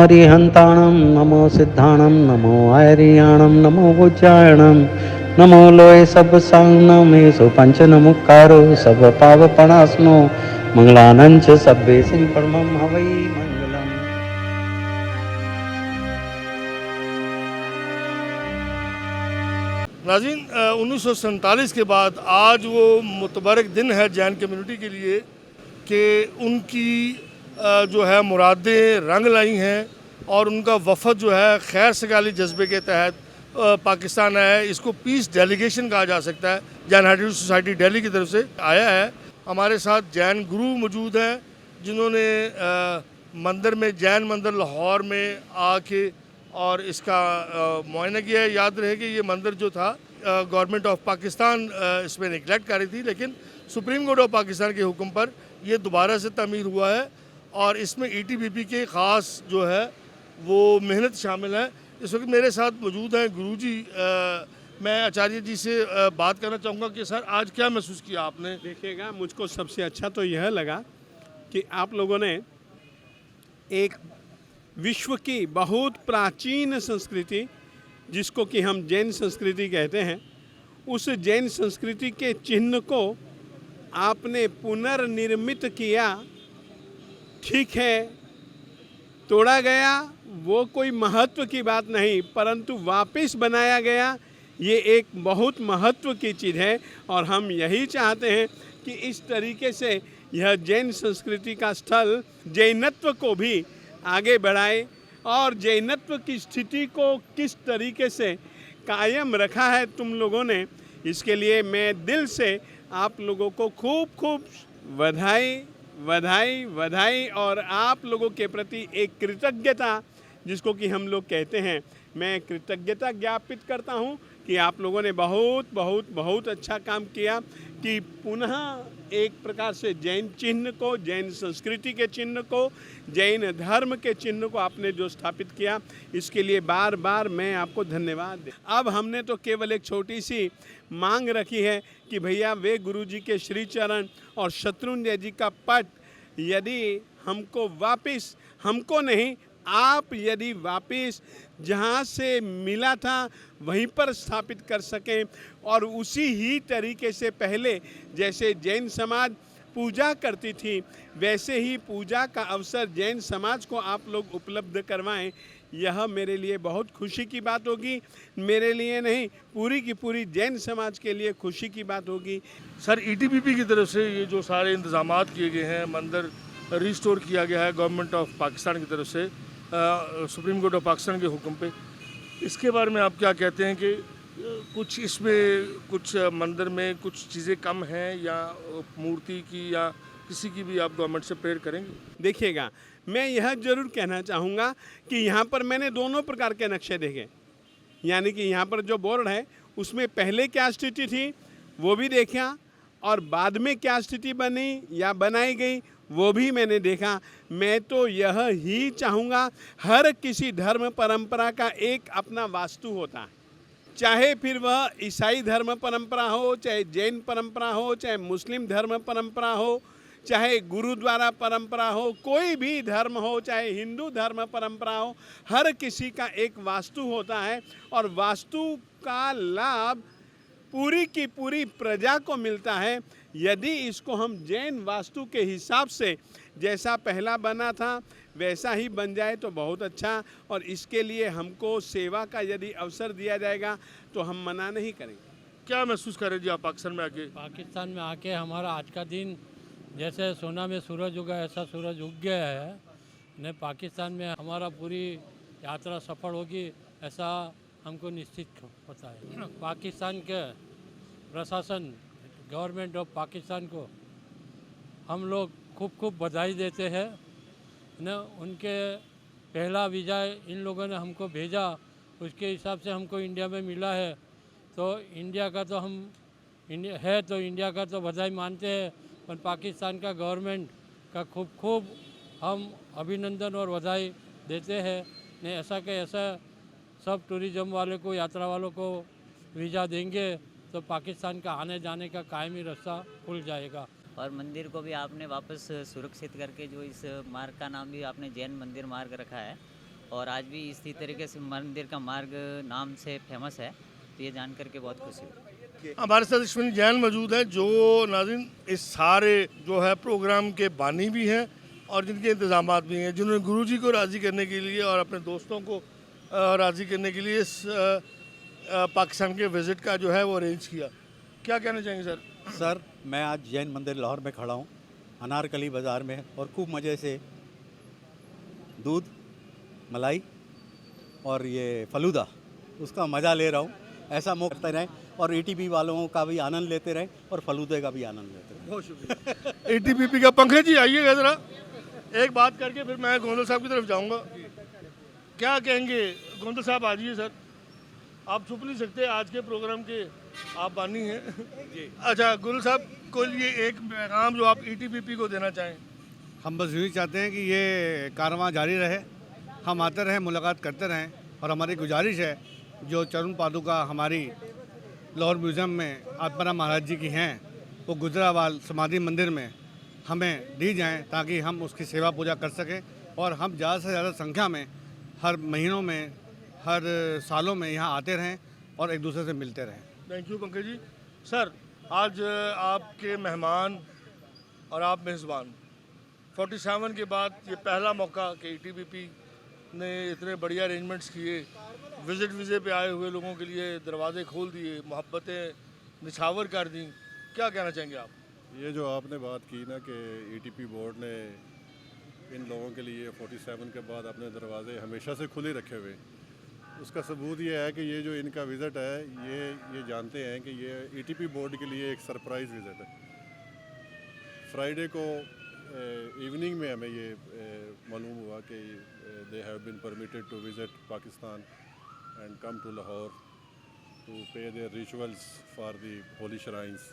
अरिहंताणं नमो सिद्धाणं नमो आर्याणं नमो बुद्धायणं नमो लोय सब सांगनमेशो पंचन मुक्कारो सब पावपणास्नो मंगलानंच सब्बे सिंह परमं हवै मंगलम। नाज़रीन, 1947 के बाद आज वो मुतबरक दिन है जैन कम्युनिटी के लिए कि उनकी जो है मुरादें रंग लाई हैं और उनका वफ़द जो है खैर सगाली जज्बे के तहत पाकिस्तान आया है। इसको पीस डेलीगेशन कहा जा सकता है। जैन हेरिटेज सोसाइटी दिल्ली की तरफ से आया है। हमारे साथ जैन गुरु मौजूद हैं जिन्होंने मंदिर में, जैन मंदिर लाहौर में आके और इसका मुआयना किया है। याद रहे कि ये मंदिर जो था गवर्नमेंट ऑफ पाकिस्तान इसमें निगलेक्ट कर रही थी, लेकिन सुप्रीम कोर्ट ऑफ पाकिस्तान के हुक्म पर ये दोबारा से तमीर हुआ है और इसमें ईटीबीपी के ख़ास जो है वो मेहनत शामिल है। इस वक्त मेरे साथ मौजूद हैं गुरुजी। मैं आचार्य जी से बात करना चाहूँगा कि सर आज क्या महसूस किया आपने? देखिएगा, मुझको सबसे अच्छा तो यह लगा कि आप लोगों ने एक विश्व की बहुत प्राचीन संस्कृति, जिसको कि हम जैन संस्कृति कहते हैं, उस जैन संस्कृति के चिन्ह को आपने पुनर्निर्मित किया। ठीक है, तोड़ा गया वो कोई महत्व की बात नहीं, परंतु वापस बनाया गया ये एक बहुत महत्व की चीज़ है। और हम यही चाहते हैं कि इस तरीके से यह जैन संस्कृति का स्थल जैनत्व को भी आगे बढ़ाए और जैनत्व की स्थिति को किस तरीके से कायम रखा है तुम लोगों ने, इसके लिए मैं दिल से आप लोगों को खूब खूब बधाई बधाई बधाई और आप लोगों के प्रति एक कृतज्ञता, जिसको कि हम लोग कहते हैं, मैं कृतज्ञता ज्ञापित करता हूं कि आप लोगों ने बहुत बहुत बहुत अच्छा काम किया कि पुनः एक प्रकार से जैन चिन्ह को, जैन संस्कृति के चिन्ह को, जैन धर्म के चिन्ह को आपने जो स्थापित किया, इसके लिए बार बार मैं आपको धन्यवाद दे। अब हमने तो केवल एक छोटी सी मांग रखी है कि भैया वे गुरुजी के श्री चरण और शत्रुंजय जी का पट यदि हमको वापस, हमको नहीं, आप यदि वापस जहाँ से मिला था वहीं पर स्थापित कर सकें और उसी ही तरीके से पहले जैसे जैन समाज पूजा करती थी वैसे ही पूजा का अवसर जैन समाज को आप लोग उपलब्ध करवाएं, यह मेरे लिए बहुत खुशी की बात होगी। मेरे लिए नहीं, पूरी की पूरी जैन समाज के लिए खुशी की बात होगी। सर, ईटीबीपी की तरफ से ये जो सारे इंतजामात किए गए हैं, मंदिर रिस्टोर किया गया है गवर्नमेंट ऑफ पाकिस्तान की तरफ से, सुप्रीम कोर्ट ऑफ पाकिस्तान के हुक्म पे, इसके बारे में आप क्या कहते हैं कि कुछ इसमें, कुछ मंदिर में कुछ चीज़ें कम हैं या मूर्ति की या किसी की भी आप गवर्नमेंट से प्रेयर करेंगे? देखिएगा, मैं यह जरूर कहना चाहूँगा कि यहाँ पर मैंने दोनों प्रकार के नक्शे देखे, यानी कि यहाँ पर जो बोर्ड है उसमें पहले क्या स्थिति थी वो भी देखा और बाद में क्या स्थिति बनी या बनाई गई वो भी मैंने देखा। मैं तो यह ही चाहूँगा, हर किसी धर्म परंपरा का एक अपना वास्तु होता है, चाहे फिर वह ईसाई धर्म परंपरा हो, चाहे जैन परंपरा हो, चाहे मुस्लिम धर्म परंपरा हो, चाहे गुरुद्वारा परंपरा हो, कोई भी धर्म हो, चाहे हिंदू धर्म परंपरा हो, हर किसी का एक वास्तु होता है और वास्तु का लाभ पूरी की पूरी प्रजा को मिलता है। यदि इसको हम जैन वास्तु के हिसाब से जैसा पहला बना था वैसा ही बन जाए तो बहुत अच्छा, और इसके लिए हमको सेवा का यदि अवसर दिया जाएगा तो हम मना नहीं करेंगे। क्या महसूस कर रहे जी आप पाकिस्तान में आके? पाकिस्तान में आके हमारा आज का दिन जैसे सोना में सूरज उगा ऐसा सूरज उग गया है ने। पाकिस्तान में हमारा पूरी यात्रा सफल होगी ऐसा हमको निश्चित पता है। पाकिस्तान के प्रशासन, गवर्नमेंट ऑफ पाकिस्तान को हम लोग खूब खूब बधाई देते हैं न। उनके पहला वीज़ा इन लोगों ने हमको भेजा, उसके हिसाब से हमको इंडिया में मिला है, तो इंडिया का तो हम इंडिया का तो बधाई मानते हैं, पर पाकिस्तान का गवर्नमेंट का खूब खूब हम अभिनंदन और बधाई देते हैं ने। ऐसा कि ऐसा सब टूरिज़म वाले को, यात्रा वालों को वीज़ा देंगे तो पाकिस्तान का आने जाने का कायमी रास्ता खुल जाएगा। और मंदिर को भी आपने वापस सुरक्षित करके जो इस मार्ग का नाम भी आपने जैन मंदिर मार्ग रखा है, और आज भी इसी तरीके से मंदिर का मार्ग नाम से फेमस है, तो ये जान करके बहुत खुशी हुई। हमारे साथ अश्विनी जैन मौजूद हैं जो नाज़रीन इस सारे जो है प्रोग्राम के बानी भी हैं और जिनके इंतजामात भी हैं, जिन्होंने गुरुजी को राज़ी करने के लिए और अपने दोस्तों को राज़ी करने के लिए इस पाकिस्तान के विज़िट का जो है वो अरेंज किया। क्या कहना चाहेंगे सर? सर, मैं आज जैन मंदिर लाहौर में खड़ा हूँ, अनारकली बाज़ार में, और खूब मज़े से दूध, मलाई और ये फलूदा उसका मज़ा ले रहा हूँ। ऐसा मौका करते रहें और एटीपी वालों का भी आनंद लेते रहें और फलूदे का भी आनंद लेते रहें। बहुत शुक्रिया। एटीपीपी का पंकज जी आइएगा ज़रा, एक बात करके फिर मैं गोंदल साहब की तरफ जाऊँगा। क्या कहेंगे गोंदल साहब? आ जाइए सर, आप छुप नहीं सकते, आज के प्रोग्राम के आप बानी हैं। अच्छा गोंदल साहब को लिए एक पैगाम जो आप ईटीपीपी को देना चाहें। हम बस यूँ ही चाहते हैं कि ये कारवां जारी रहे, हम आते रहें, मुलाकात करते रहें, और हमारी गुजारिश है जो चरण पादुका हमारी लाहौर म्यूज़ियम में आत्माराम महाराज जी की हैं, वो गुजरावाल समाधि मंदिर में हमें दी जाएं ताकि हम उसकी सेवा पूजा कर सकें और हम ज़्यादा से ज़्यादा संख्या में हर महीनों में, हर सालों में यहाँ आते रहें और एक दूसरे से मिलते रहें। Thank you Pankaj ji. Sir, आज आपके मेहमान और आप मेज़बान, 47 के बाद ये पहला मौका कि ईटीपीपी ने इतने बढ़िया अरेंजमेंट्स किए, वीज़े पे आए हुए लोगों के लिए दरवाजे खोल दिए, मोहब्बतें निछावर कर दी। क्या कहना चाहेंगे आप? ये जो आपने बात की ना कि ईटीपी बोर्ड ने इन लोगों के लिए 47 के बाद अपने दरवाजे हमेशा से खुले रखे हुए, उसका सबूत ये है कि ये जो इनका विज़िट है ये जानते हैं कि ये ईटीपी बोर्ड के लिए एक सरप्राइज़ विज़िट है। फ्राइडे को इवनिंग में हमें ये मालूम हुआ कि they have been permitted to visit Pakistan and come to Lahore to pay their rituals for the holy shrines.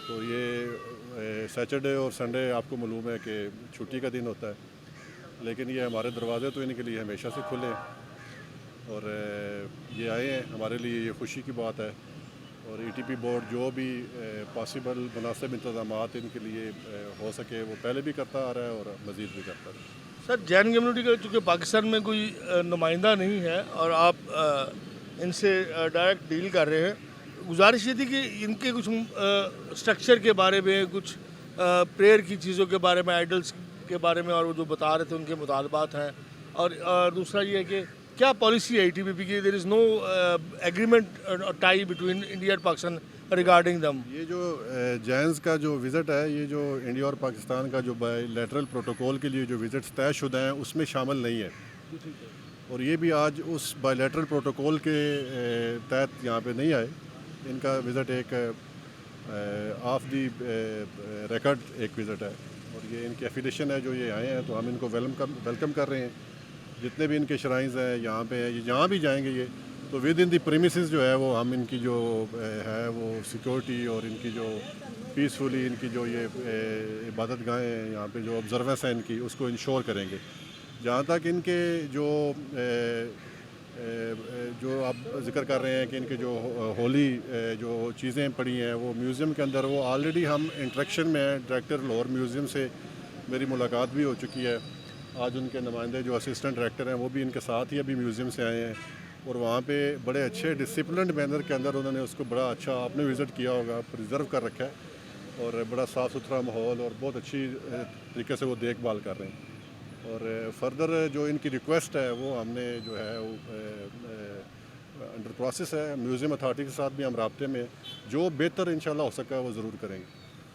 तो ये सैटरडे और संडे आपको मालूम है कि छुट्टी का दिन होता है, लेकिन ये हमारे दरवाजे तो इनके लिए हमेशा से खुले हैं और ये आए हैं, हमारे लिए ये खुशी की बात है। और ईटीपी बोर्ड जो भी पॉसिबल मुनासिब इंतज़ामात इनके लिए हो सके वो पहले भी करता आ रहा है और मज़ीद भी करता है। सर, जैन कम्युनिटी का चूँकि पाकिस्तान में कोई नुमाइंदा नहीं है और आप इनसे डायरेक्ट डील कर रहे हैं, गुजारिश ये थी कि इनके कुछ स्ट्रक्चर के बारे में, कुछ प्रेयर की चीज़ों के बारे में, आइडल्स के बारे में, और वो जो बता रहे थे उनके मुतालबात हैं। और दूसरा ये है कि क्या पॉलिसी है ईटीपीपी की? There is no agreement tie between India और पाकिस्तान रिगार्डिंग दम। ये जो जैन्स का जो विज़िट है, ये जो इंडिया और पाकिस्तान का जो बायलैटरल प्रोटोकॉल के लिए जो विज़िट्स तयशुदा हैं उसमें शामिल नहीं है, और ये भी आज उस बायलैटरल प्रोटोकॉल के तहत यहाँ पे नहीं आए। इनका विज़िट एक ऑफ दी रिकॉर्ड एक विज़िट है और ये इनकी एफिलिएशन है जो ये आए हैं, तो हम इनको वेलकम कर रहे हैं। जितने भी इनके श्राइन्स हैं यहाँ पे हैं, ये जहाँ भी जाएंगे ये तो विद इन दी प्रीमिसेस जो है वो हम इनकी जो है वो सिक्योरिटी और इनकी जो पीसफुली इनकी जो ये इबादत गाहें हैं यहाँ पे जो ऑब्जर्वेंस है इनकी, उसको इंश्योर करेंगे। जहाँ तक इनके जो आप जिक्र कर रहे हैं कि इनके जो होली जो चीज़ें पड़ी हैं वो म्यूज़ियम के अंदर, वो ऑलरेडी हम इंटरेक्शन में हैं। डायरेक्टर लाहौर म्यूज़ियम से मेरी मुलाकात भी हो चुकी है। आज उनके नुमाइंदे जो असिस्टेंट डायरेक्टर हैं वो भी इनके साथ ही अभी म्यूज़ियम से आए हैं और वहाँ पे बड़े अच्छे डिसिप्लिन्ड मैनर के अंदर उन्होंने उसको बड़ा अच्छा, आपने विज़िट किया होगा, प्रिजर्व कर रखा है और बड़ा साफ़ सुथरा माहौल और बहुत अच्छी तरीके से वो देखभाल कर रहे हैं। और फर्दर जो इनकी रिक्वेस्ट है वो हमने जो है वो अंडर प्रोसेस है। म्यूज़ियम अथॉरिटी के साथ भी हम राब्ते में, जो बेहतर इंशाल्लाह हो सका वो ज़रूर करेंगे।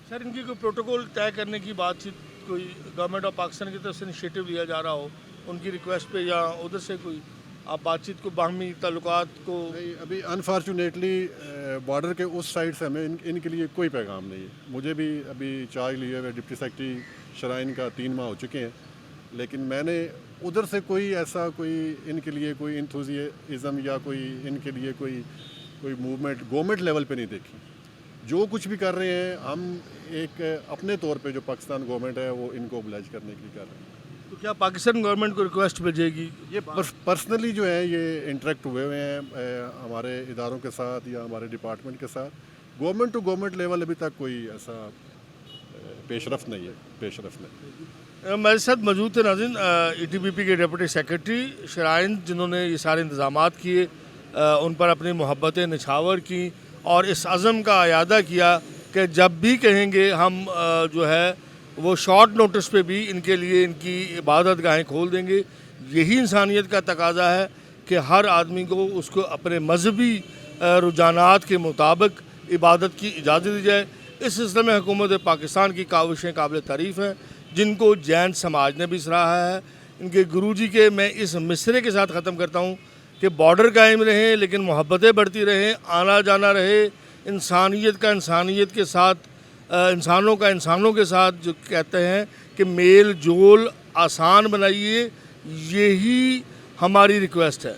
सर, इनकी कोई प्रोटोकॉल तय करने की बातचीत कोई गवर्नमेंट ऑफ पाकिस्तान की तरफ से इनिशिएटिव लिया जा रहा हो उनकी रिक्वेस्ट पे, या उधर से कोई आप बातचीत को, बाहमी ताल्लुकात को? नहीं, अभी अनफॉर्चुनेटली बॉर्डर के उस साइड से हमें इनके लिए कोई पैगाम नहीं है। मुझे भी अभी चार्ज लिए हुए डिप्टी सेक्रेटरी शराइन का 3 माह हो चुके हैं, लेकिन मैंने उधर से कोई ऐसा कोई इनके लिए कोई इंथुजियाज़म या कोई इनके लिए कोई मूवमेंट गवर्नमेंट लेवल पे नहीं देखी। जो कुछ भी कर रहे हैं हम एक अपने तौर पे, जो पाकिस्तान गवर्नमेंट है वो इनको ओबलाइज करने के लिए कर रहे हैं। तो क्या पाकिस्तान गवर्नमेंट को रिक्वेस्ट भेजेगी? ये पर्सनली जो है ये इंटरेक्ट हुए हुए हैं हमारे इदारों के साथ या हमारे डिपार्टमेंट के साथ। गवर्नमेंट टू गवर्नमेंट लेवल अभी तक कोई ऐसा पेशरफ्त नहीं है। मेरे साथ मौजूद थे नाज़रीन ETBP के डिप्टी सेक्रेटरी शराइन, जिन्होंने ये सारे इंतज़ामात किए, उन पर अपनी मोहब्बतें निछावर की और इस अज़म का अयादा किया कि जब भी कहेंगे हम जो है वो शॉर्ट नोटिस पे भी इनके लिए इनकी इबादत गाहें खोल देंगे। यही इंसानियत का तकाजा है कि हर आदमी को उसको अपने मजहबी रुझानात के मुताबिक इबादत की इजाज़त दी जाए। इस सिलसिले में हुकूमत पाकिस्तान की काविशें काबिल तारीफ़ हैं, जिनको जैन समाज ने भी सराहा है। इनके गुरुजी के मैं इस मिसरे के साथ ख़त्म करता हूँ कि बॉर्डर कायम रहें लेकिन मोहब्बतें बढ़ती रहें, आना जाना रहे, इंसानियत का इंसानियत के साथ, इंसानों का इंसानों के साथ जो कहते हैं कि मेल जोल आसान बनाइए, यही हमारी रिक्वेस्ट है।